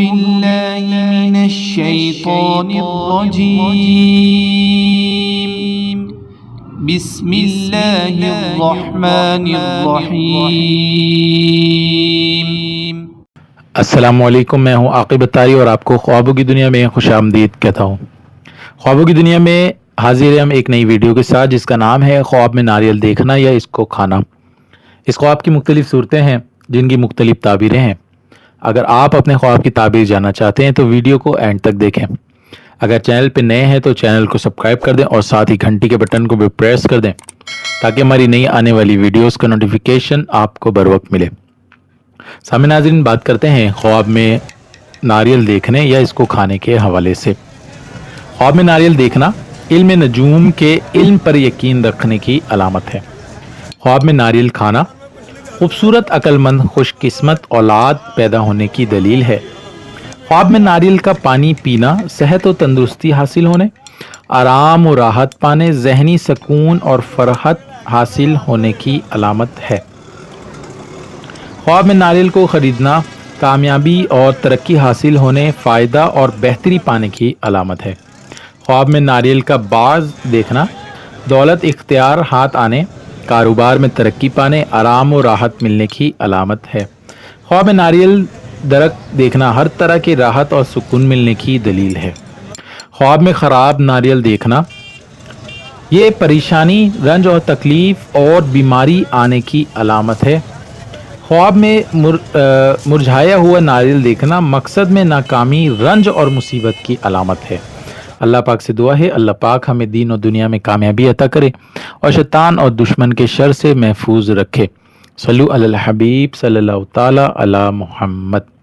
بالله من الشيطان الرجيم بسم الله الرحمن الرحيم۔ السلام علیکم، میں ہوں عاقب اتاری اور آپ کو خوابوں کی دنیا میں خوش آمدید کہتا ہوں۔ خوابوں کی دنیا میں حاضر ہیں ہم ایک نئی ویڈیو کے ساتھ جس کا نام ہے خواب میں ناریل دیکھنا یا اس کو کھانا۔ اس خواب کی مختلف صورتیں ہیں جن کی مختلف تعبیریں ہیں۔ اگر آپ اپنے خواب کی تعبیر جاننا چاہتے ہیں تو ویڈیو کو اینڈ تک دیکھیں۔ اگر چینل پہ نئے ہیں تو چینل کو سبسکرائب کر دیں اور ساتھ ہی گھنٹی کے بٹن کو بھی پریس کر دیں تاکہ ہماری نئی آنے والی ویڈیوز کا نوٹیفیکیشن آپ کو بر وقت ملے۔ سامعین ناظرین، بات کرتے ہیں خواب میں ناریل دیکھنے یا اس کو کھانے کے حوالے سے۔ خواب میں ناریل دیکھنا علم نجوم کے علم پر یقین رکھنے کی علامت ہے۔ خواب میں ناریل کھانا خوبصورت، عقل مند، خوش قسمت اولاد پیدا ہونے کی دلیل ہے۔ خواب میں ناریل کا پانی پینا صحت و تندرستی حاصل ہونے، آرام و راحت پانے، ذہنی سکون اور فرحت حاصل ہونے کی علامت ہے۔ خواب میں ناریل کو خریدنا کامیابی اور ترقی حاصل ہونے، فائدہ اور بہتری پانے کی علامت ہے۔ خواب میں ناریل کا باغ دیکھنا دولت اختیار ہاتھ آنے، کاروبار میں ترقی پانے، آرام و راحت ملنے کی علامت ہے۔ خواب میں ناریل درخت دیکھنا ہر طرح کی راحت اور سکون ملنے کی دلیل ہے۔ خواب میں خراب ناریل دیکھنا یہ پریشانی، رنج اور تکلیف اور بیماری آنے کی علامت ہے۔ خواب میں مرجھایا ہوا ناریل دیکھنا مقصد میں ناکامی، رنج اور مصیبت کی علامت ہے۔ اللہ پاک سے دعا ہے اللہ پاک ہمیں دین و دنیا میں کامیابی عطا کرے اور شیطان اور دشمن کے شر سے محفوظ رکھے۔ صلو علی الحبیب صلی اللہ تعالی علی محمد۔